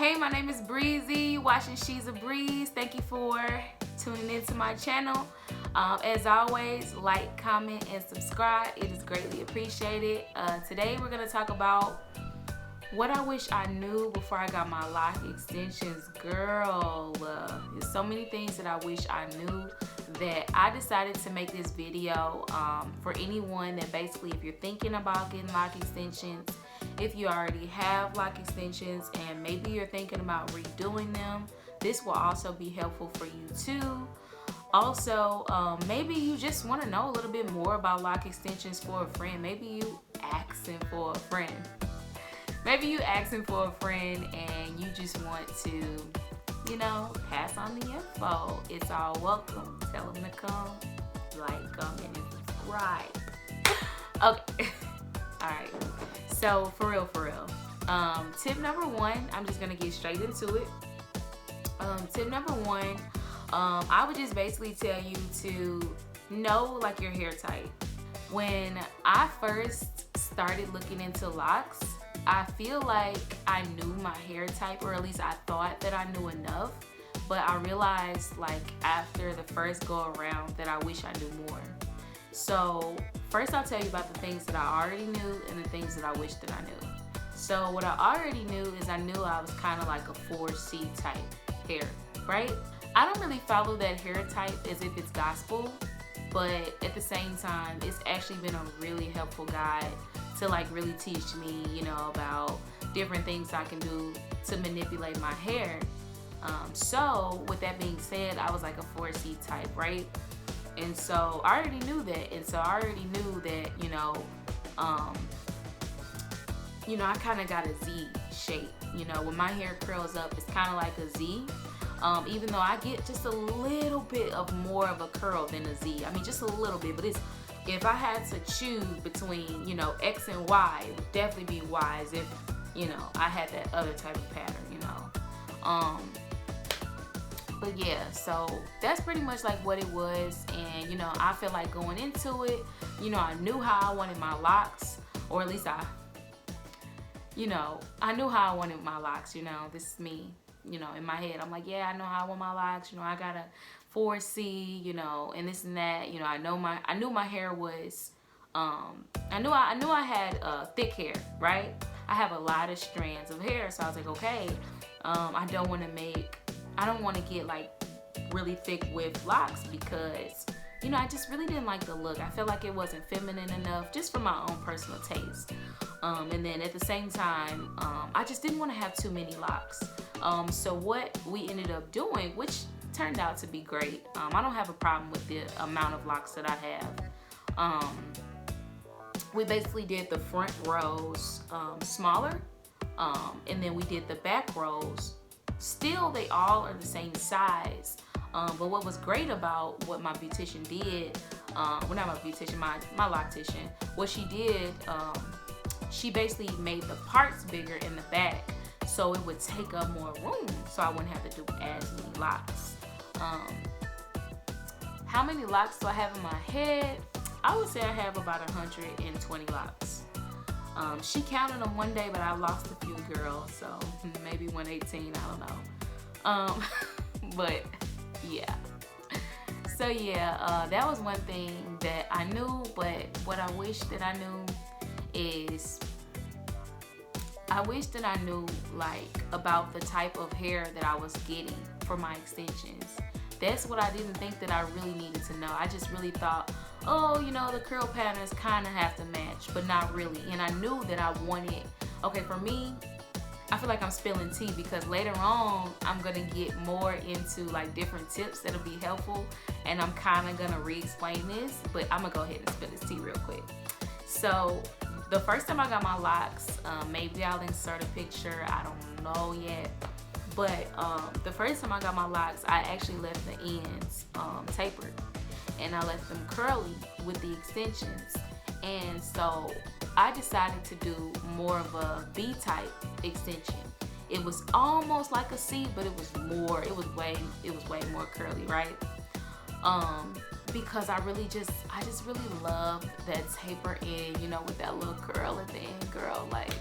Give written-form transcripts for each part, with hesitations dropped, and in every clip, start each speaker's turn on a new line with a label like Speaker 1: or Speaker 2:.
Speaker 1: Hey, my name is Breezy, watching She's a Breeze. Thank you for tuning into my channel. As always, like, comment, and subscribe. It is greatly appreciated. Today we're going to talk about what I wish I knew before I got my lock extensions. Girl, there's so many things that I wish I knew that I decided to make this video for anyone that basically, if you're thinking about getting lock extensions, if you already have lock extensions and maybe you're thinking about redoing them, this will also be helpful for you too. Also, maybe you just want to know a little bit more about lock extensions for a friend. Maybe you asking for a friend. Maybe you asking for a friend and you just want to, you know, pass on the info. It's all welcome. Tell them to come, like, comment, and subscribe. Okay. All right. So for real. Tip number one, I'm just gonna get straight into it. Tip number one, I would just basically tell you to know like your hair type. When I first started looking into locks, I feel like I knew my hair type, or at least I thought that I knew enough, but I realized like after the first go around that I wish I knew more. So first I'll tell you about the things that I already knew and the things that I wish that I knew. So what I already knew is I knew I was kind of like a 4C type hair, right? I don't really follow that hair type as if it's gospel, but at the same time, it's actually been a really helpful guide to like really teach me, you know, about different things I can do to manipulate my hair. So with that being said, I was like a 4C type, right? And so I already knew that. And so I already knew that, you know, I kind of got a Z shape. You know, when my hair curls up, it's kind of like a Z. Even though I get just a little bit of more of a curl than a Z. I mean, just a little bit, but if I had to choose between, you know, X and Y, it would definitely be Y, as if, you know, I had that other type of pattern, you know. But yeah, so that's pretty much like what it was. And, you know, I feel like going into it, you know, I knew how I wanted my locks, or at least I knew how I wanted my locks, you know. This is me, you know, in my head. I'm like, yeah, I know how I want my locks, you know, I got a 4C, you know, and this and that, you know. I knew my hair was, I knew I had thick hair, right? I have a lot of strands of hair, so I was like, okay, I don't want to get like really thick with locks because, you know, I just really didn't like the look. I felt like it wasn't feminine enough, just for my own personal taste. And then at the same time, I just didn't want to have too many locks. So what we ended up doing, which turned out to be great, I don't have a problem with the amount of locks that I have. We basically did the front rows smaller, and then we did the back rows. Still, they all are the same size. But what was great about what my beautician did, well, not my beautician, my loctician, what she did, she basically made the parts bigger in the back so it would take up more room, so I wouldn't have to do as many locks. How many locks do I have in my head? I would say I have about 120 locks. She counted them one day, but I lost a few, girls, so maybe 118, I don't know. But yeah. So yeah, that was one thing that I knew, but what I wish that I knew is, I wish that I knew like about the type of hair that I was getting for my extensions. That's what I didn't think that I really needed to know. I just really thought, oh, you know, the curl patterns kind of have to match, but not really. And I knew that I wanted, okay, for me, I feel like I'm spilling tea because later on, I'm going to get more into like different tips that'll be helpful. And I'm kind of going to re-explain this, but I'm going to go ahead and spill this tea real quick. So the first time I got my locks, maybe I'll insert a picture, I don't know yet. But the first time I got my locks, I actually left the ends tapered, and I left them curly with the extensions. And so I decided to do more of a B-type extension. It was almost like a C, but it was way more curly, right? Because I just really love that taper end, you know, with that little curl at the end, girl. Like,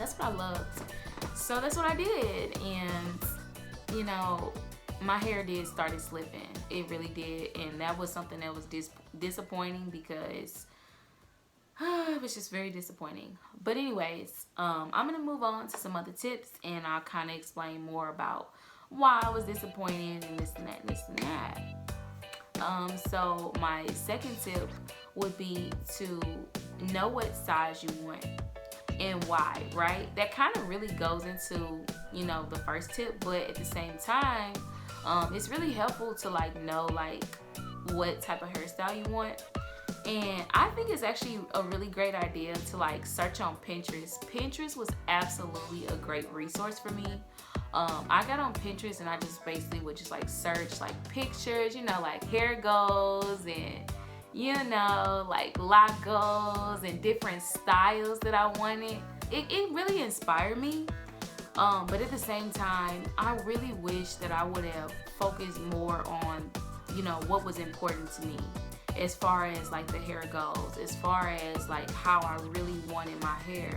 Speaker 1: that's that's what I loved. So that's what I did. And, you know, my hair did started slipping. It really did. And that was something that was disappointing because it was just very disappointing. But anyways, I'm going to move on to some other tips, and I'll kind of explain more about why I was disappointed and this and that and this and that. So my second tip would be to know what size you want and why, right? That kind of really goes into, you know, the first tip, but at the same time, it's really helpful to like know like what type of hairstyle you want. And I think it's actually a really great idea to like search on Pinterest. Pinterest was absolutely a great resource for me. I got on Pinterest and I just basically would just like search like pictures, you know, like hair goals and, you know, like lock goals and different styles that I wanted. It really inspired me. But at the same time, I really wish that I would have focused more on, you know, what was important to me as far as like the hair goes, as far as like how I really wanted my hair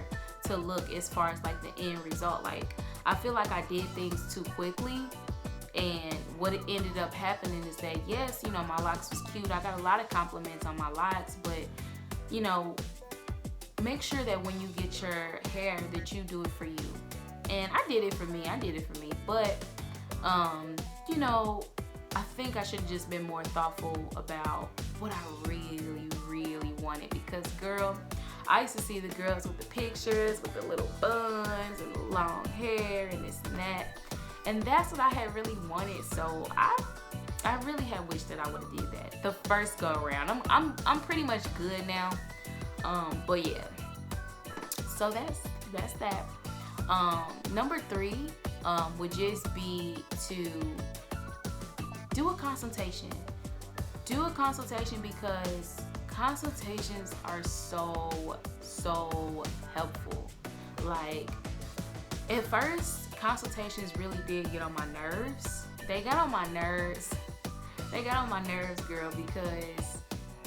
Speaker 1: to look, as far as like the end result. Like, I feel like I did things too quickly, and what it ended up happening is that, yes, you know, my locks was cute. I got a lot of compliments on my locks, but, you know, make sure that when you get your hair that you do it for you. And I did it for me. But, you know, I think I should have just been more thoughtful about what I really, really wanted. Because, girl, I used to see the girls with the pictures, with the little buns and the long hair and this and that. And that's what I had really wanted. So I really had wished that I would have did that the first go around. I'm pretty much good now. But yeah. So that's that. Number 3 would just be to do a consultation. Do a consultation because consultations are so helpful. Like, at first, consultations really did get on my nerves. They got on my nerves, girl, because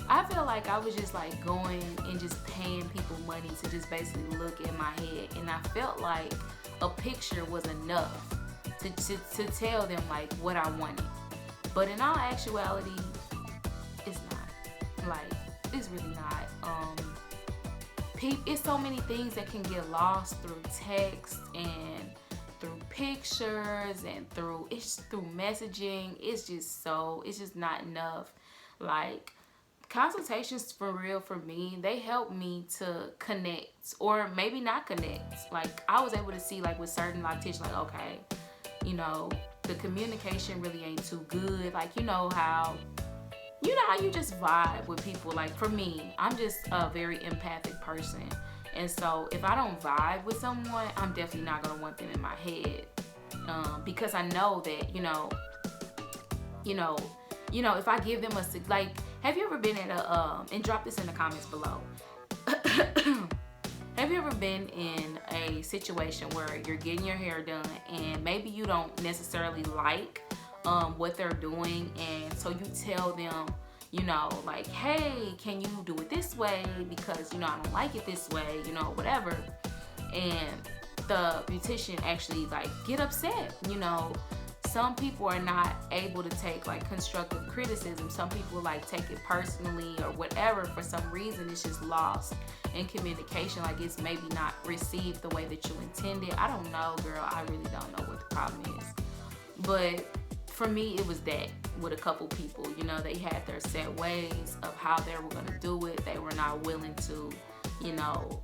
Speaker 1: I feel like I was just like going and just paying people money to just basically look at my head, and I felt like a picture was enough to tell them like what I wanted. But in all actuality, it's not. Like, it's really not. It's so many things that can get lost through text and through pictures and through messaging. It's just not enough. Like, consultations for real for me, they help me to connect, or maybe not connect. Like, I was able to see like with certain locticians, like, okay, you know, the communication really ain't too good. Like, you know how you just vibe with people. Like, for me, I'm just a very empathic person, and so if I don't vibe with someone, I'm definitely not gonna want them in my head, because I know that you know if I give them a, like, have you ever been at a and drop this in the comments below. Have you ever been in a situation where you're getting your hair done and maybe you don't necessarily like what they're doing, and so you tell them, you know, like, hey, can you do it this way, because, you know, I don't like it this way, you know, whatever. And the beautician actually like get upset. You know, some people are not able to take like constructive criticism. Some people like take it personally or whatever. For some reason, it's just lost in communication. Like, it's maybe not received the way that you intended. I don't know, girl. I really don't know what the problem is. But for me, it was that with a couple people. You know, they had their set ways of how they were going to do it. They were not willing to, you know,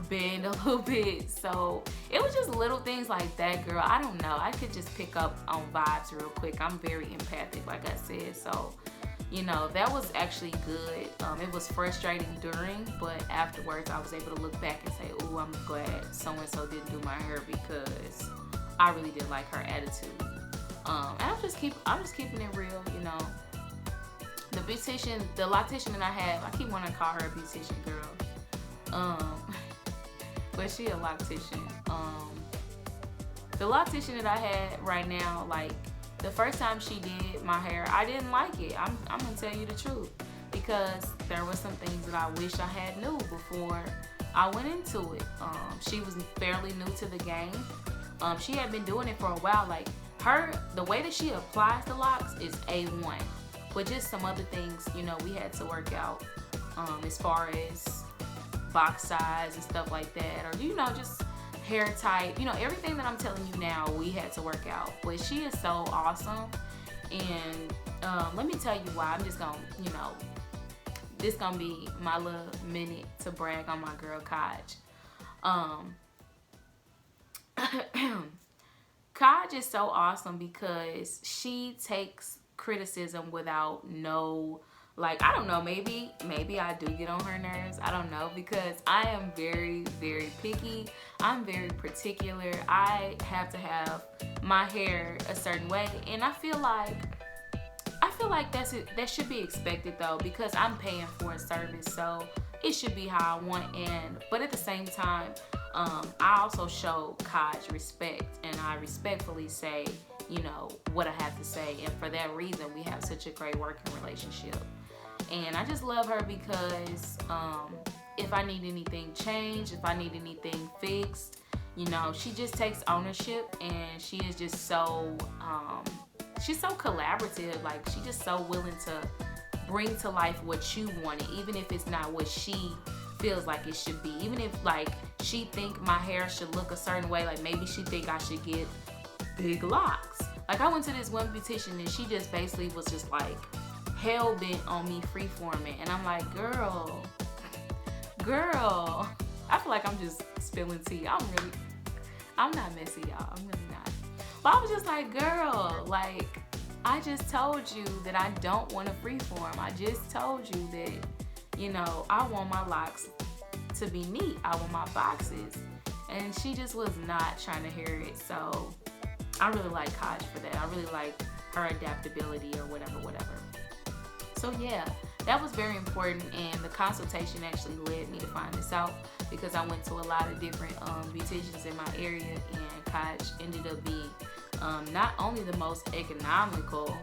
Speaker 1: bend a little bit. So it was just little things like that, girl. I don't know. I could just pick up on vibes real quick. I'm very empathic, like I said. So, you know, that was actually good. It was frustrating during, but afterwards I was able to look back and say, oh, I'm glad so-and-so didn't do my hair, because I really did like her attitude. And I'm just keeping it real, you know. The loctician that I have, I keep wanting to call her a beautician, girl. But she a loctician. The loctician that I had right now, like, the first time she did my hair, I didn't like it. I'm gonna tell you the truth, because there were some things that I wish I had knew before I went into it. She was fairly new to the game. She had been doing it for a while. Like the way that she applies the locks is A1. But just some other things, you know, we had to work out as far as box size and stuff like that, or you know, just hair type, you know, everything that I'm telling you now we had to work out. But she is so awesome, and let me tell you why. I'm just gonna, you know, this gonna be my little minute to brag on my girl Kaj. Kaj is so awesome because she takes criticism without no, like, I don't know, maybe I do get on her nerves. I don't know, because I am very, very picky. I'm very particular. I have to have my hair a certain way, and I feel like that's it. That should be expected though, because I'm paying for a service, so it should be how I want. But at the same time, I also show Kaj respect, and I respectfully say, you know, what I have to say, and for that reason we have such a great working relationship. And I just love her because if I need anything changed, if I need anything fixed, you know, she just takes ownership, and she is just so she's so collaborative. Like, she's just so willing to bring to life what you wanted, even if it's not what she feels like it should be. Even if, like, she think my hair should look a certain way, like maybe she think I should get big locks. Like, I went to this one beautician, and she just basically was just like hell bent on me freeforming, and I'm like, girl, I feel like I'm just spilling tea. I'm not messy, y'all. I'm really not. But I was just like, girl, like, I just told you that I don't want to freeform. I just told you that, you know, I want my locks to be neat. I want my boxes. And she just was not trying to hear it. So I really like Kaj for that. I really like her adaptability or whatever. So yeah, that was very important, and the consultation actually led me to find this out, because I went to a lot of different beauticians in my area, and Kaj ended up being not only the most economical,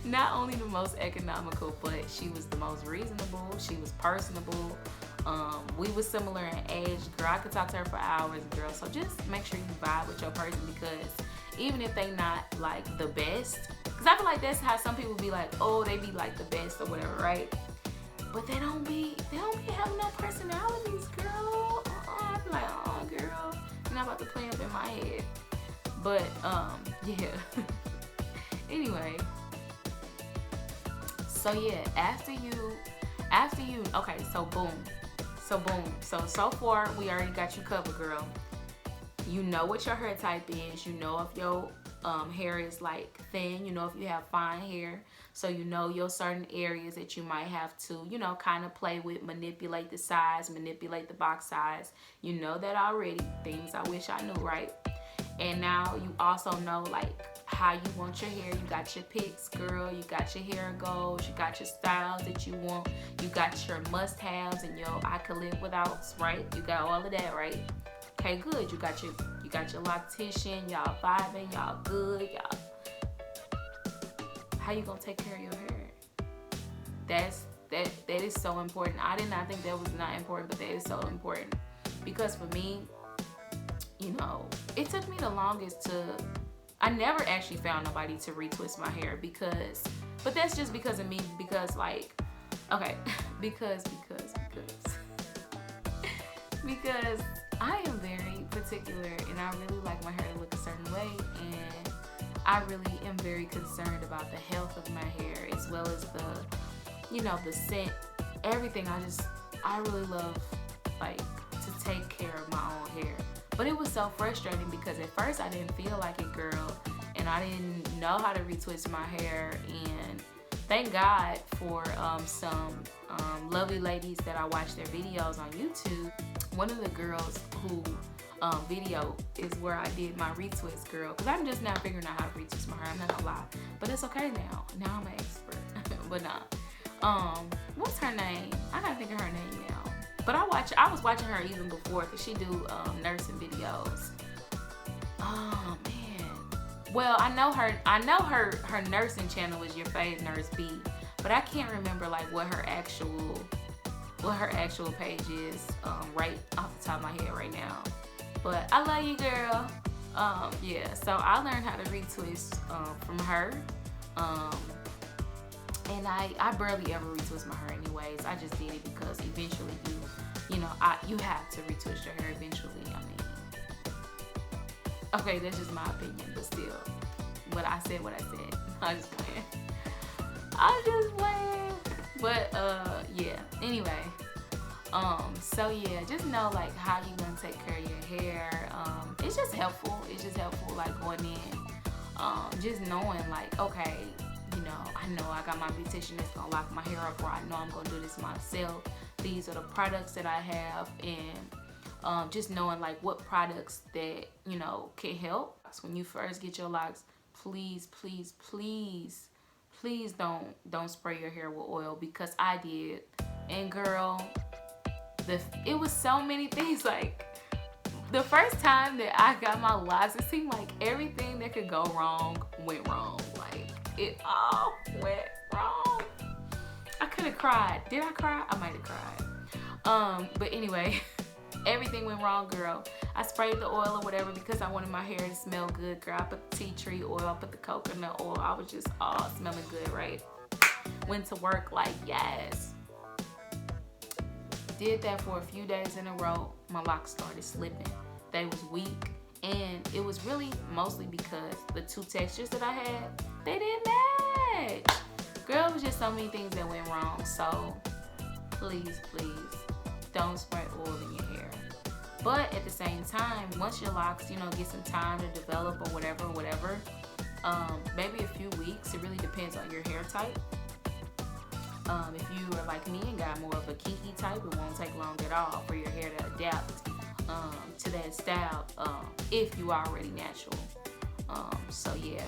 Speaker 1: not only the most economical, but she was the most reasonable. She was personable. We were similar in age. Girl, I could talk to her for hours, girl. So just make sure you vibe with your person, because even if they not like the best, because I feel like that's how some people be like, oh, they be like the best or whatever, right? But they don't be having no personalities, girl. I be like, oh, girl, you're not about to play up in my head. But yeah. Anyway, so yeah, after you, okay, so boom. So far we already got you covered, girl. You know what your hair type is. You know if your hair is like thin. You know if you have fine hair. So you know your certain areas that you might have to, you know, kind of play with, manipulate the size, manipulate the box size. You know that already. Things I wish I knew, right? And now you also know like how you want your hair. You got your picks, girl. You got your hair goals. You got your styles that you want. You got your must-haves and your I could live withouts, right? You got all of that, right? Okay, good. You got your loctician. Y'all vibing. Y'all good. Y'all. How you gonna take care of your hair? That is so important. I did not think that was not important, but that is so important, because for me, you know, it took me the longest to. I never actually found nobody to retwist my hair, but that's just because of me, because like, okay, because I am very particular, and I really like my hair to look a certain way, and I really am very concerned about the health of my hair, as well as the, you know, the scent, everything. I really love like to take care of my own hair. But it was so frustrating, because at first I didn't feel like it, girl, and I didn't know how to retwist my hair. And thank God for some lovely ladies that I watch their videos on YouTube. One of the girls who video is where I did my retwist, girl, because I'm just now figuring out how to retwist my hair. I'm not gonna lie, but it's okay now. Now I'm an expert. But nah, what's her name? I gotta think of her name now. But I was watching her even before, because she do nursing videos. Oh man. Well, I know her nursing channel is Your Fave Nurse B. but I can't remember like what her actual page is right off the top of my head right now. But I love you, girl. Yeah, so I learned how to retwist from her. And I barely ever retwist my hair anyways. I just did it because eventually you have to retwist your hair eventually. I mean, okay, that's just my opinion, but still, I said what I said. I'm just playing. But yeah. Anyway, so yeah, just know like how you gonna take care of your hair. It's just helpful. Like going in, just knowing like, okay, I know I got my beautician that's gonna lock my hair up, or I know I'm gonna do this myself. These are the products that I have, and just knowing like what products that can help. So when you first get your locks, please don't spray your hair with oil, because I did, and girl, it was so many things. Like the first time that I got my locks, it seemed like everything that could go wrong went wrong. Like it all went wrong. I could have cried. Did I cry? I might have cried. But anyway, everything went wrong, girl. I sprayed the oil or whatever because I wanted my hair to smell good, girl. I put the tea tree oil, I put the coconut oil. I was just all smelling good, right? Went to work like, yes. Did that for a few days in a row. My locks started slipping. They was weak, and it was really mostly because the two textures that I had, they didn't match. Girl, it was just so many things that went wrong. So please don't spray oil in your hair. But at the same time, once your locks, get some time to develop or whatever, maybe a few weeks. It really depends on your hair type. If you are like me and got more of a kinky type, it won't take long at all for your hair to adapt to that style if you are already natural. So yeah,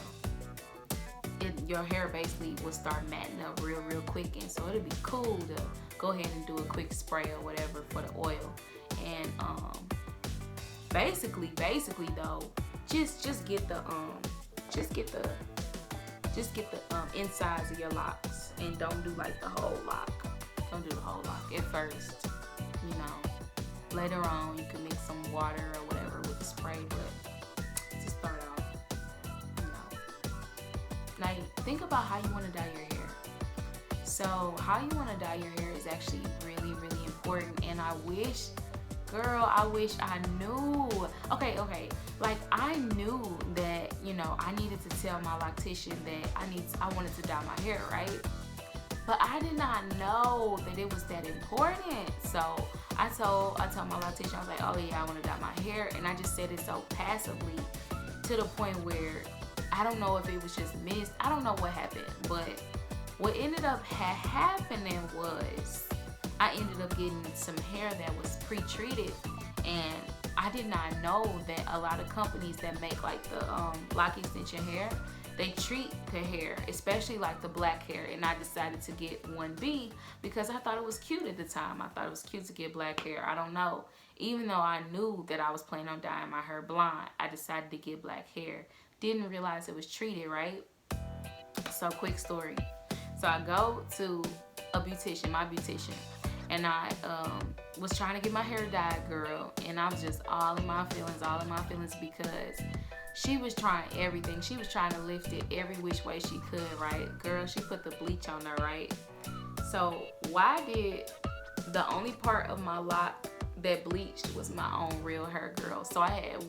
Speaker 1: your hair basically will start matting up real quick, and so it'll be cool to go ahead and do a quick spray or whatever for the oil. And basically though, just get the insides of your locks, and don't do like the whole lock. Don't do the whole lock at first. Later on you can mix some water or whatever with the spray, but to start off, Now think about how you want to dye your hair. So how you want to dye your hair is actually really important, and I wish I knew. Okay. Like I knew that, I needed to tell my loctician that I wanted to dye my hair, right? But I did not know that it was that important. So I told my loctician, I was like, oh yeah, I want to dye my hair, and I just said it so passively to the point where I don't know if it was just missed. I don't know what happened, but what ended up happening was I ended up getting some hair that was pre-treated, and I did not know that a lot of companies that make like the lock extension hair, they treat the hair, especially like the black hair, and I decided to get 1B because I thought it was cute at the time. I thought it was cute to get black hair. I don't know. Even though I knew that I was planning on dyeing my hair blonde, I decided to get black hair. Didn't realize it was treated, right? So quick story. So I go to a beautician, my beautician, and I was trying to get my hair dyed, girl, and I was just all in my feelings because she was trying everything. She was trying to lift it every which way she could, right? Girl, she put the bleach on there, right? So why did the only part of my lock that bleached was my own real hair, girl? So I had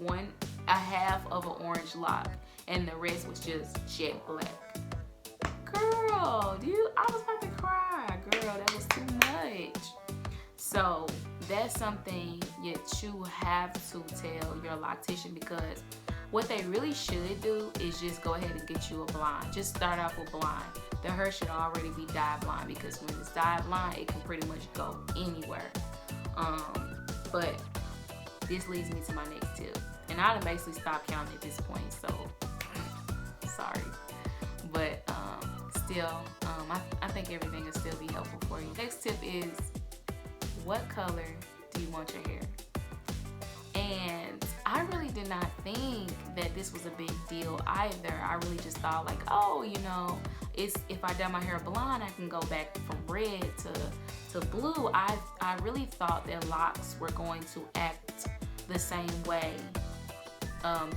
Speaker 1: a half of an orange lock, and the rest was just jet black. Girl, I was about to cry. Girl, that was too much. So that's something that you have to tell your loctician, because what they really should do is just go ahead and get you a blonde. Just start off with blonde. The hair should already be dyed blonde, because when it's dyed blonde, it can pretty much go anywhere. But this leads me to my next tip. And I done basically stopped counting at this point, so sorry. But still, I think everything will still be helpful for you. Next tip is, what color do you want your hair? And I really did not think that this was a big deal either. I really just thought like, oh, if I dye my hair blonde, I can go back from red to blue. I really thought that locks were going to act the same way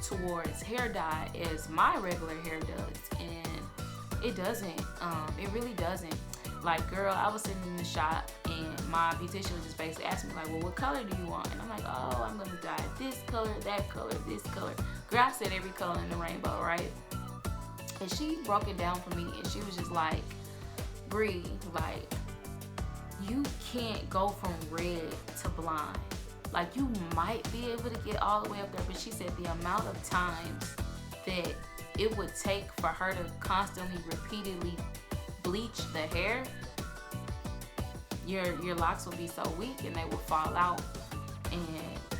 Speaker 1: towards hair dye as my regular hair does, and it doesn't. It really doesn't. Like, girl, I was sitting in the shop and my beautician was just basically asking me like, well, what color do you want? And I'm like, oh, I'm gonna dye this color, that color, this color. Girl, I said every color in the rainbow, right? And she broke it down for me, and she was just like, Bree, like, you can't go from red to blonde. Like, you might be able to get all the way up there, but she said the amount of times that it would take for her to constantly, repeatedly bleach the hair, your locks will be so weak and they will fall out.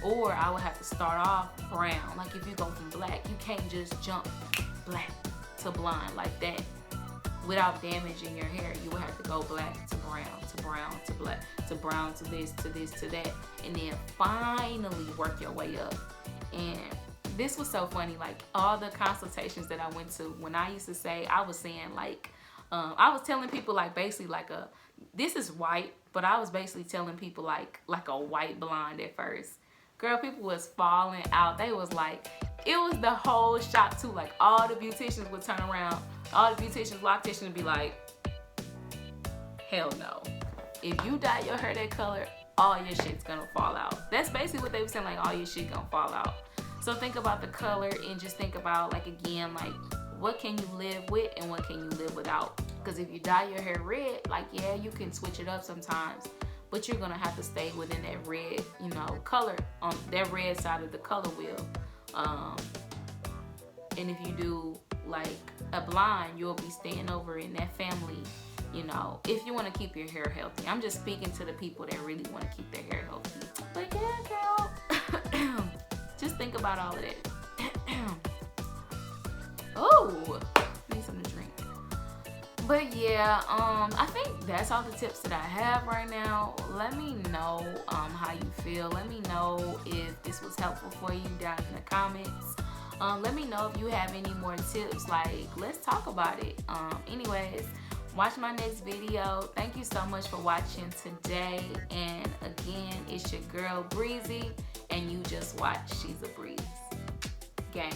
Speaker 1: Or I would have to start off brown. Like, if you go from black, you can't just jump black to blonde like that without damaging your hair. You would have to go black to brown to brown to black to brown to this to this to that, and then finally work your way up. And this was so funny. Like, all the consultations that I went to, when I used to say, I was saying like, I was telling people like basically like this is white, but I was basically telling people like a white blonde at first. Girl, people was falling out. They was like, it was the whole shop too. Like, all the beauticians would turn around. All the beauticians, locticians would be like, hell no. If you dye your hair that color, all your shit's gonna fall out. That's basically what they were saying, like, all your shit gonna fall out. So think about the color and just think about, like, again, like, what can you live with and what can you live without? Because if you dye your hair red, like, yeah, you can switch it up sometimes, but you're gonna have to stay within that red, you know, color, on that red side of the color wheel. And if you do like a blonde, you'll be staying over in that family, you know, if you want to keep your hair healthy. I'm just speaking to the people that really want to keep their hair healthy. But yeah, girl, just think about all of that. Oh, need something to drink. But yeah, I think that's all the tips that I have right now. Let me know how you feel. Let me know if this was helpful for you down in the comments. Let me know if you have any more tips. Like, let's talk about it. Anyways, watch my next video. Thank you so much for watching today. And again, it's your girl Breezy, and you just watched She's a Breeze. Gang.